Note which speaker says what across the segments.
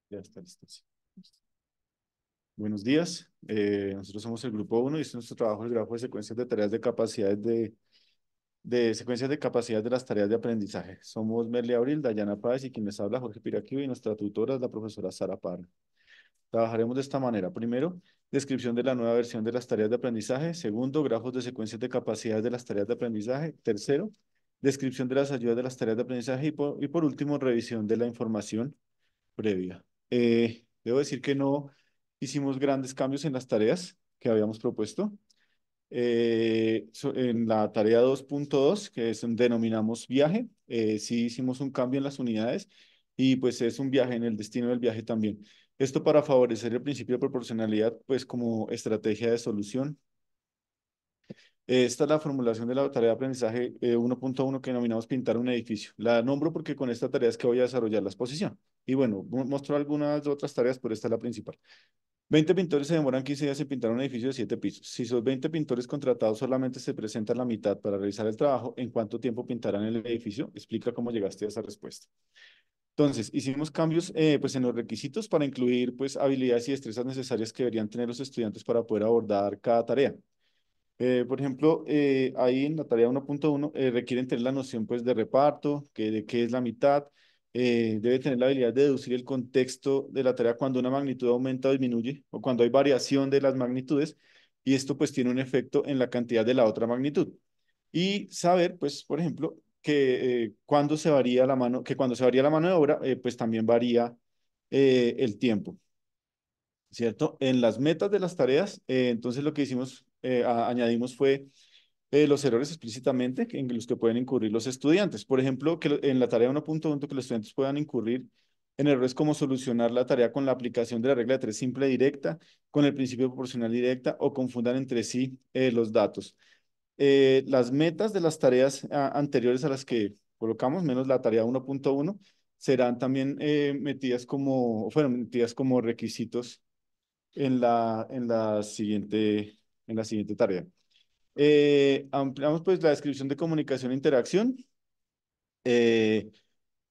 Speaker 1: Ya está listo. Sí. Buenos días. Nosotros somos el grupo uno y este es nuestro trabajo, el grafo de secuencias de tareas de capacidades de secuencias de capacidad de las tareas de aprendizaje. Somos Merly Abril, Dayana Páez y quien les habla, Jorge Piraquiu, y nuestra tutora es la profesora Sara Parra. Trabajaremos de esta manera. Primero, descripción de la nueva versión de las tareas de aprendizaje. Segundo, grafos de secuencias de capacidades de las tareas de aprendizaje. Tercero, descripción de las ayudas de las tareas de aprendizaje. Y por último, revisión de la información previa. Debo decir que no hicimos grandes cambios en las tareas que habíamos propuesto. En la tarea 2.2, que denominamos viaje, sí hicimos un cambio en las unidades y pues es un viaje en el destino del viaje también. Esto para favorecer el principio de proporcionalidad, pues como estrategia de solución. Esta es la formulación de la tarea de aprendizaje 1.1 que denominamos pintar un edificio. La nombro porque con esta tarea es que voy a desarrollar la exposición. Y bueno, muestro algunas otras tareas, pero esta es la principal. 20 pintores se demoran 15 días en pintar un edificio de 7 pisos. Si esos 20 pintores contratados solamente se presentan la mitad para realizar el trabajo, ¿en cuánto tiempo pintarán el edificio? Explica cómo llegaste a esa respuesta. Entonces, hicimos cambios pues, en los requisitos para incluir pues, habilidades y destrezas necesarias que deberían tener los estudiantes para poder abordar cada tarea. Por ejemplo, ahí en la tarea 1.1 requieren tener la noción pues, de reparto, de qué es la mitad, debe tener la habilidad de deducir el contexto de la tarea cuando una magnitud aumenta o disminuye, o cuando hay variación de las magnitudes, y esto pues tiene un efecto en la cantidad de la otra magnitud. Y saber, pues, por ejemplo, que cuando se varía la mano, que cuando se varía la mano de obra, pues también varía el tiempo. ¿Cierto? En las metas de las tareas, entonces lo que hicimos, añadimos fue los errores explícitamente en los que pueden incurrir los estudiantes. Por ejemplo, que en la tarea 1.1 que los estudiantes puedan incurrir en errores como solucionar la tarea con la aplicación de la regla de tres simple directa, con el principio de proporcional directa o confundan entre sí los datos. Las metas de las tareas anteriores a las que colocamos, menos la tarea 1.1, serán también fueron metidas como requisitos en la siguiente tarea. Ampliamos pues la descripción de comunicación e interacción. Eh,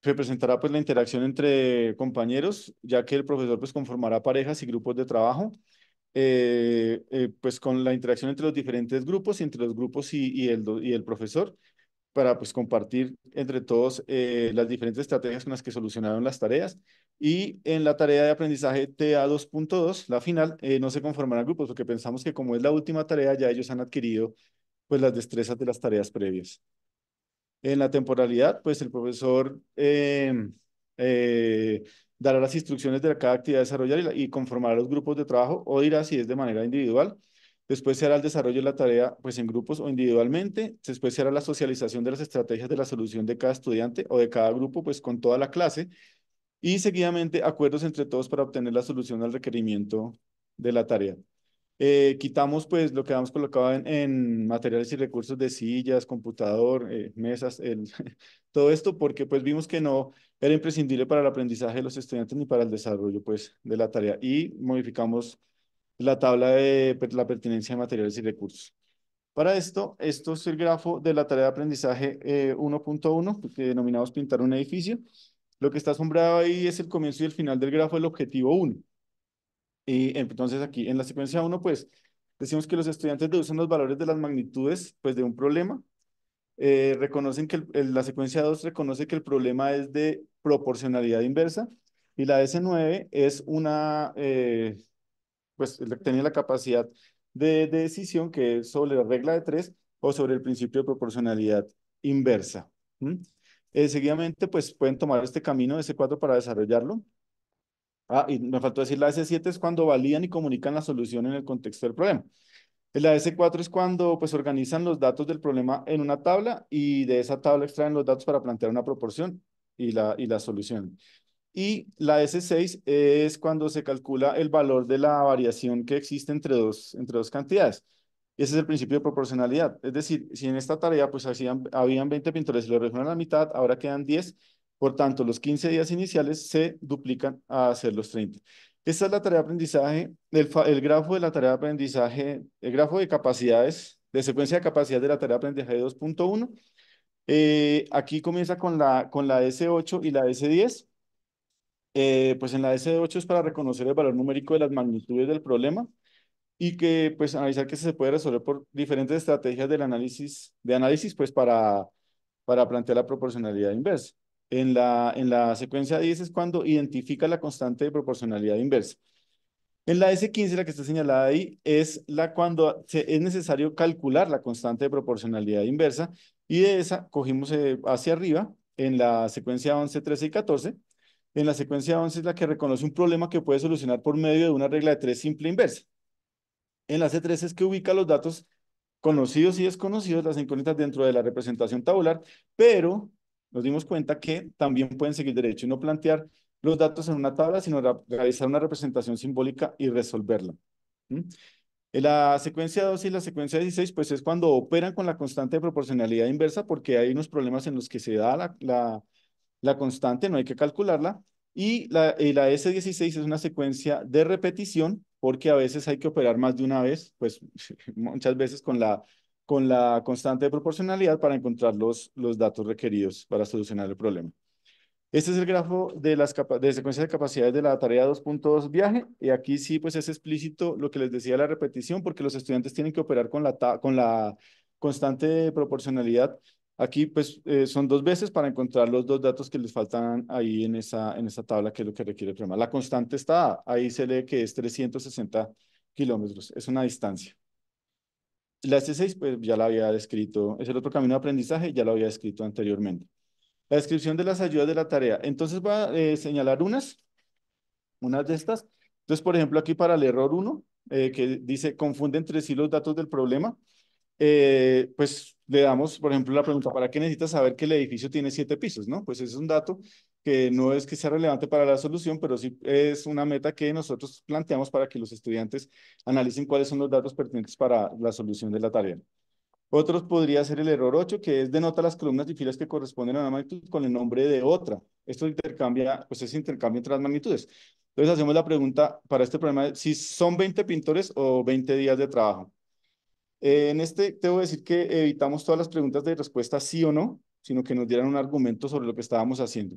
Speaker 1: Representará pues la interacción entre compañeros, ya que el profesor pues conformará parejas y grupos de trabajo, pues con la interacción entre los diferentes grupos y entre los grupos y el profesor para pues compartir entre todos las diferentes estrategias con las que solucionaron las tareas. Y en la tarea de aprendizaje TA 2.2, la final, no se conformarán grupos porque pensamos que como es la última tarea, ya ellos han adquirido pues las destrezas de las tareas previas. En la temporalidad, pues el profesor eh, dará las instrucciones de cada actividad a desarrollar y conformará los grupos de trabajo o dirá si es de manera individual. Después se hará el desarrollo de la tarea pues en grupos o individualmente. Después se hará la socialización de las estrategias de la solución de cada estudiante o de cada grupo pues con toda la clase. Y seguidamente acuerdos entre todos para obtener la solución al requerimiento de la tarea. Quitamos pues lo que habíamos colocado en materiales y recursos de sillas, computador, mesas, todo esto porque pues vimos que no era imprescindible para el aprendizaje de los estudiantes ni para el desarrollo pues de la tarea y modificamos la tabla de la pertinencia de materiales y recursos. Para esto es el grafo de la tarea de aprendizaje 1.1 que denominamos pintar un edificio. Lo que está sombreado ahí es el comienzo y el final del grafo del objetivo uno. Y entonces aquí en la secuencia uno pues decimos que los estudiantes deducen los valores de las magnitudes pues de un problema. Reconocen que la secuencia 2 reconoce que el problema es de proporcionalidad inversa y la S9 es pues tiene la capacidad de decisión que es sobre la regla de tres o sobre el principio de proporcionalidad inversa. ¿Mm? Seguidamente pues pueden tomar este camino de S4 para desarrollarlo. Ah, y me faltó decir, la S7 es cuando validan y comunican la solución en el contexto del problema. La S4 es cuando pues organizan los datos del problema en una tabla y de esa tabla extraen los datos para plantear una proporción y la solución. Y la S6 es cuando se calcula el valor de la variación que existe entre dos cantidades. Y ese es el principio de proporcionalidad. Es decir, si en esta tarea pues habían 20 pintores y lo redujeron a la mitad, ahora quedan 10. Por tanto, los 15 días iniciales se duplican a hacer los 30. Esta es la tarea de aprendizaje, el grafo de la tarea de aprendizaje, el grafo de capacidades, de secuencia de capacidades de la tarea de aprendizaje 2.1. Aquí comienza con la S8 y la S10. Pues en la S8 es para reconocer el valor numérico de las magnitudes del problema y que pues analizar que se puede resolver por diferentes estrategias de análisis pues para plantear la proporcionalidad inversa. En la secuencia 10 es cuando identifica la constante de proporcionalidad inversa. En la S15, la que está señalada ahí, es la cuando es necesario calcular la constante de proporcionalidad inversa y de esa cogimos hacia arriba en la secuencia 11, 13 y 14. En la secuencia 11 es la que reconoce un problema que puede solucionar por medio de una regla de tres simple inversa. En la C13 es que ubica los datos conocidos y desconocidos, las incógnitas dentro de la representación tabular, pero nos dimos cuenta que también pueden seguir derecho y no plantear los datos en una tabla, sino realizar una representación simbólica y resolverla. ¿Mm? En la secuencia 2 y la secuencia 16, pues es cuando operan con la constante de proporcionalidad inversa, porque hay unos problemas en los que se da la constante, no hay que calcularla. Y la S16 es una secuencia de repetición, porque a veces hay que operar más de una vez, pues muchas veces con la constante de proporcionalidad para encontrar los datos requeridos para solucionar el problema. Este es el grafo de secuencia de capacidades de la tarea 2.2 viaje, y aquí sí pues es explícito lo que les decía la repetición, porque los estudiantes tienen que operar con la constante de proporcionalidad. Aquí pues son dos veces para encontrar los dos datos que les faltan ahí en esa tabla, que es lo que requiere el problema. La constante está, ahí se lee que es 360 kilómetros, es una distancia. La S6 pues ya la había descrito, es el otro camino de aprendizaje, ya lo había descrito anteriormente. La descripción de las ayudas de la tarea. Entonces voy a señalar unas de estas. Entonces, por ejemplo, aquí para el error uno, que dice confunde entre sí los datos del problema, pues le damos, por ejemplo, la pregunta, ¿para qué necesitas saber que el edificio tiene 7 pisos? ¿No? Pues ese es un dato que no es que sea relevante para la solución, pero sí es una meta que nosotros planteamos para que los estudiantes analicen cuáles son los datos pertinentes para la solución de la tarea. Otros podría ser el error 8, que es denota las columnas y filas que corresponden a una magnitud con el nombre de otra. Esto intercambia, pues es intercambio entre las magnitudes. Entonces hacemos la pregunta para este problema, si son 20 pintores o 20 días de trabajo. En este debo decir que evitamos todas las preguntas de respuesta sí o no, sino que nos dieran un argumento sobre lo que estábamos haciendo.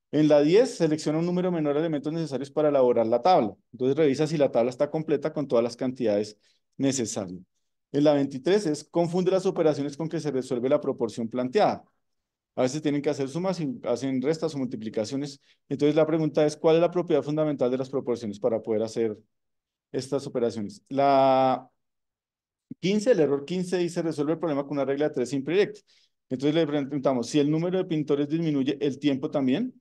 Speaker 1: En la 10 selecciona un número menor de elementos necesarios para elaborar la tabla. Entonces revisa si la tabla está completa con todas las cantidades necesarias. En la 23 es confunde las operaciones con que se resuelve la proporción planteada. A veces tienen que hacer sumas y hacen restas o multiplicaciones. Entonces la pregunta es, ¿cuál es la propiedad fundamental de las proporciones para poder hacer estas operaciones? La 15, el error 15 dice resuelve el problema con una regla de tres simple y directa. Entonces le preguntamos si el número de pintores disminuye, el tiempo también.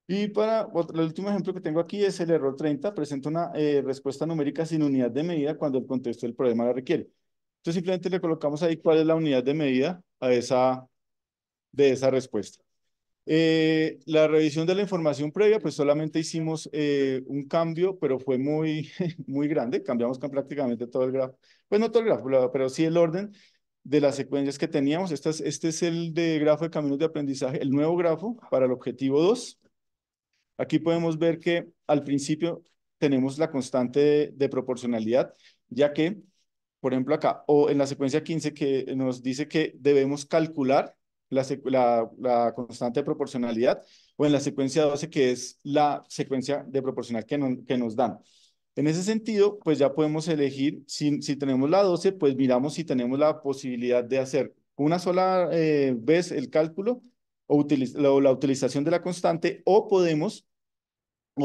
Speaker 1: Y el último ejemplo que tengo aquí es el error 30, presenta una respuesta numérica sin unidad de medida cuando el contexto del problema la requiere. Entonces simplemente le colocamos ahí cuál es la unidad de medida de esa respuesta. La revisión de la información previa, pues solamente hicimos un cambio, pero fue muy, muy grande. Cambiamos prácticamente todo el grafo. Pues no todo el grafo, pero sí el orden de las secuencias que teníamos. Este es el de grafo de caminos de aprendizaje, el nuevo grafo para el objetivo 2. Aquí podemos ver que al principio tenemos la constante de proporcionalidad, ya que, por ejemplo, acá, o en la secuencia 15 que nos dice que debemos calcular la constante de proporcionalidad, o en la secuencia 12 que es la secuencia de proporcional que nos dan. En ese sentido, pues ya podemos elegir, si tenemos la 12, pues miramos si tenemos la posibilidad de hacer una sola vez el cálculo o la utilización de la constante, o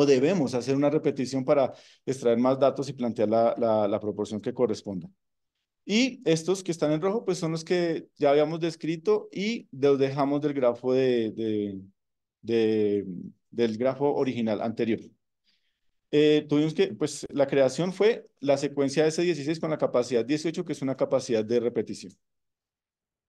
Speaker 1: debemos hacer una repetición para extraer más datos y plantear la proporción que corresponda. Y estos que están en rojo, pues son los que ya habíamos descrito y los dejamos del grafo de- del grafo original anterior. Tuvimos que, pues la creación fue la secuencia S16 con la capacidad 18, que es una capacidad de repetición.